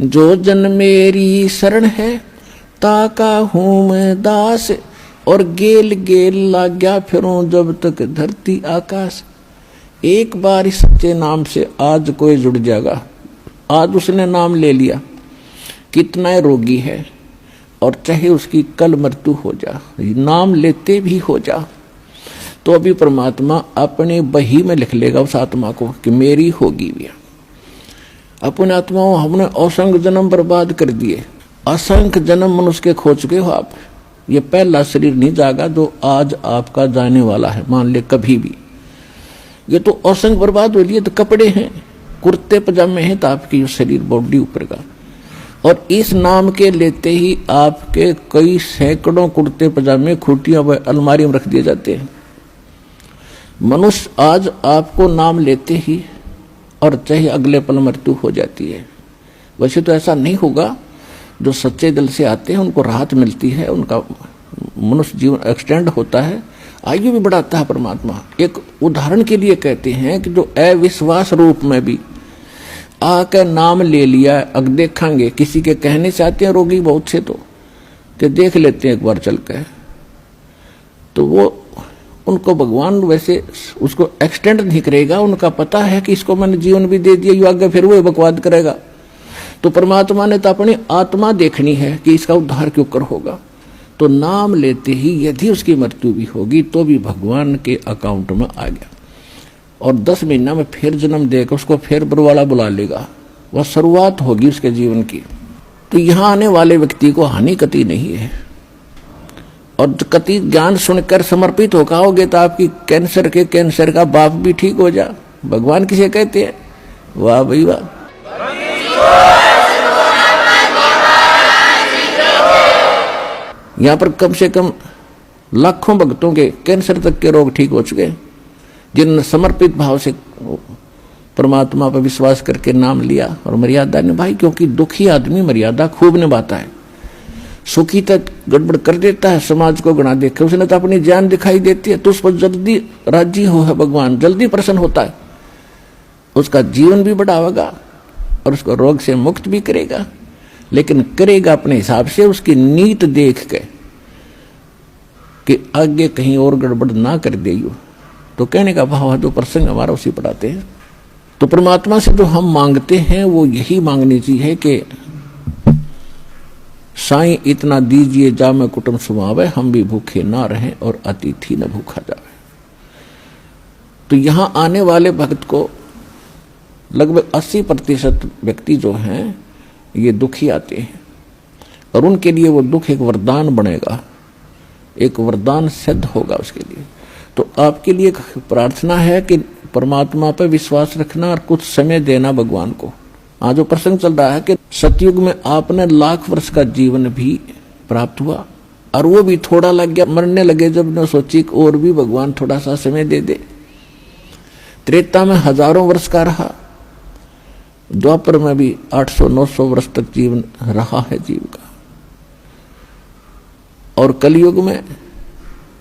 जो जन मेरी शरण है ताका हूं मैं दास, और गेल गेल लाग्या फिरूं जब तक धरती आकाश। एक बार इस सच्चे नाम से आज कोई जुड़ जाएगा। आज उसने नाम ले लिया, कितना रोगी है, और चाहे उसकी कल मृत्यु हो जा, नाम लेते भी हो जा, तो अभी परमात्मा अपने बही में लिख लेगा उस आत्मा को कि मेरी होगी भी। अपने आत्माओं हमने असंख्य जन्म बर्बाद कर दिए, असंख्य जन्म मनुष्य के खो चुके हो आप। ये पहला शरीर नहीं जागा जो आज आपका जाने वाला है, मान ले कभी भी। ये तो असंख्य बर्बाद हो लिए, तो कपड़े हैं, कुर्ते पजामे हैं, तो आपकी शरीर बॉडी ऊपर का। और इस नाम के लेते ही आपके कई सैकड़ों कुर्ते पजामे खूटियां व अलमारी में रख दिए जाते हैं। मनुष्य आज आपको नाम लेते ही, और चाहे अगले पल मृत्यु हो जाती है। वैसे तो ऐसा नहीं होगा, जो सच्चे दिल से आते हैं उनको राहत मिलती है, उनका मनुष्य जीवन एक्सटेंड होता है, आयु भी बढ़ाता है परमात्मा। एक उदाहरण के लिए कहते हैं कि जो अविश्वास रूप में भी आकर नाम ले लिया, अब देखेंगे किसी के कहने से आते हैं रोगी बहुत से, तो कि देख लेते हैं एक बार चल के, तो वो उनको भगवान वैसे उसको एक्सटेंड नहीं करेगा। उनका पता है कि इसको मैंने जीवन भी दे दिया, आगे फिर वो बकवाद करेगा। तो परमात्मा ने तो अपनी आत्मा देखनी है कि इसका उद्धार क्यों कर होगा। तो नाम लेते ही यदि उसकी मृत्यु भी होगी तो भी भगवान के अकाउंट में आ गया, और 10 महीना में फिर जन्म देकर उसको फिर बरवाला बुला लेगा। वह शुरुआत होगी उसके जीवन की। तो यहाँ आने वाले व्यक्ति को हानि कति नहीं है, और कति ज्ञान सुनकर समर्पित होकर आओगे तो आपकी कैंसर का बाप भी ठीक हो जा। भगवान किसे कहते हैं? वाह भाई वाह। यहाँ पर कम से कम लाखों भक्तों के कैंसर तक के रोग ठीक हो चुके, जिन्होंने समर्पित भाव से परमात्मा पर विश्वास करके नाम लिया और मर्यादा निभाई। क्योंकि दुखी आदमी मर्यादा खूब निभाता है, सुखी तक गड़बड़ कर देता है, समाज को गणा देखे। उसने तो अपनी जान दिखाई देती है, तो उस पर जल्दी राजी हो है भगवान, जल्दी प्रसन्न होता है, उसका जीवन भी बढ़ावेगा और उसको रोग से मुक्त भी करेगा। लेकिन करेगा अपने हिसाब से, उसकी नीत देख के कि आगे कहीं और गड़बड़ ना कर देयो। तो कहने का भाव है, जो प्रसंग हमारा उसी पढ़ाते हैं। तो परमात्मा से जो हम मांगते हैं वो यही मांगनी चाहिए कि साईं इतना दीजिए जा मैं कुटुंब सुमावे, हम भी भूखे ना रहें और अतिथि न भूखा जावे। तो यहां आने वाले भक्त को लगभग 80% व्यक्ति जो हैं ये दुखी आते हैं, और उनके लिए वो दुख एक वरदान बनेगा, एक वरदान सिद्ध होगा उसके लिए। तो आपके लिए प्रार्थना है कि परमात्मा पर विश्वास रखना और कुछ समय देना भगवान को। आज जो प्रसंग चल रहा है कि सतयुग में आपने लाख वर्ष का जीवन भी प्राप्त हुआ, और वो भी थोड़ा लग गया, मरने लगे जब ने सोची और भी भगवान थोड़ा सा समय दे दे। त्रेता में हजारों वर्ष का रहा, द्वापर में भी 800-900 वर्ष तक जीवन रहा है जीव का, और कलयुग में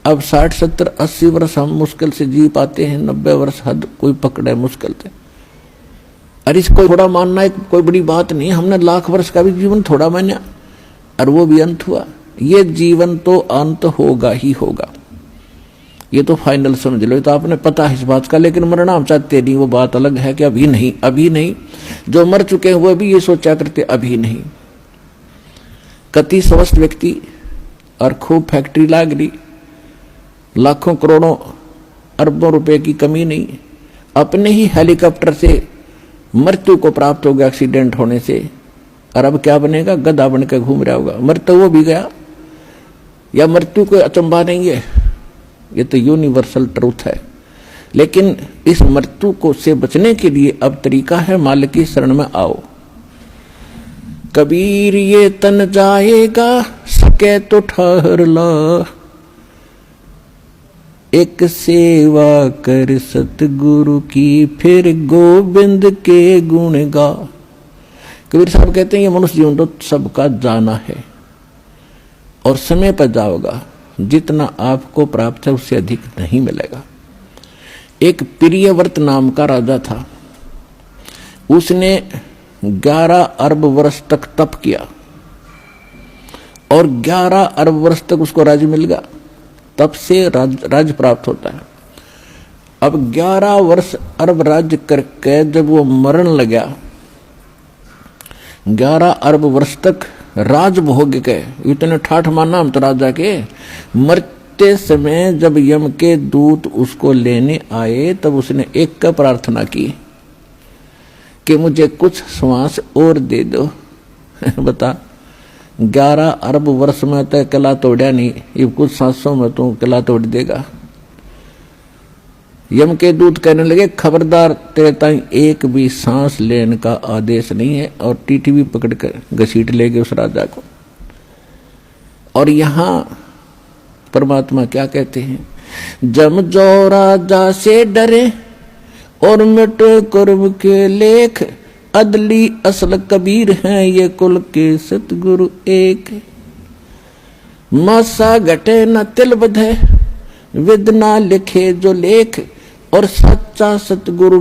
अब 60-70-80 वर्ष हम मुश्किल से जी पाते हैं, 90 वर्ष हद कोई पकड़े मुश्किल से। अरे इसको थोड़ा मानना एक कोई बड़ी बात नहीं, हमने लाख वर्ष का भी जीवन थोड़ा माना, और वो भी अंत हुआ। ये जीवन तो अंत होगा ही होगा, ये तो फाइनल समझ लो, तो आपने पता है इस बात का। लेकिन मरना हम चाहते नहीं, वो बात अलग है कि अभी नहीं, अभी नहीं। जो मर चुके हैं वो भी ये सोचा करते अभी नहीं। कति स्वस्थ व्यक्ति और खूब फैक्ट्री लाग रही, लाखों करोड़ों अरबों रुपए की कमी नहीं, अपने ही हेलीकॉप्टर से मृत्यु को प्राप्त हो गया एक्सीडेंट होने से, और अब क्या बनेगा? गधा बनकर घूम रहा होगा। मृत्यु वो भी गया, या मृत्यु कोई अचंभा नहीं है, ये तो यूनिवर्सल ट्रूथ है। लेकिन इस मृत्यु को से बचने के लिए अब तरीका है, मालिक की शरण में आओ। कबीर ये तन जाएगा, सके तो ठहर ला, एक सेवा कर सतगुरु की, फिर गोविंद के गुण गा। कबीर साहब कहते हैं ये मनुष्य जीवन तो सबका जाना है, और समय पर जाओगा, जितना आपको प्राप्त है उससे अधिक नहीं मिलेगा। एक प्रियव्रत नाम का राजा था, उसने 11 अरब वर्ष तक तप किया और 11 अरब वर्ष तक उसको राज्य मिल गया। तप से राज्य प्राप्त होता है। अब 11 वर्ष अरब राज्य करके जब वो मरण लगा, 11 अरब वर्ष तक राज भोग के, इतने ठाठ माना हम तो राजा के। मरते समय जब यम के दूत उसको लेने आए तब उसने एक का प्रार्थना की कि मुझे कुछ श्वास और दे दो। बता, 11 अरब वर्ष में तो किला तोड़ा नहीं, ये कुछ सांसों में तो किला तोड़ देगा। यम के दूत कहने लगे, खबरदार, तेरे ताई एक भी सांस लेने का आदेश नहीं है, और टीटी भी पकड़ कर घसीट ले गए उस राजा को। और यहां परमात्मा क्या कहते हैं, जम जो राजा से डरे और मिट कर्म के लेख, अदली असल कबीर हैं ये कुल के सतगुरु एक। मासा घटे न तिल बधे, विद ना लिखे जो लेख, और सच्चा सतगुरु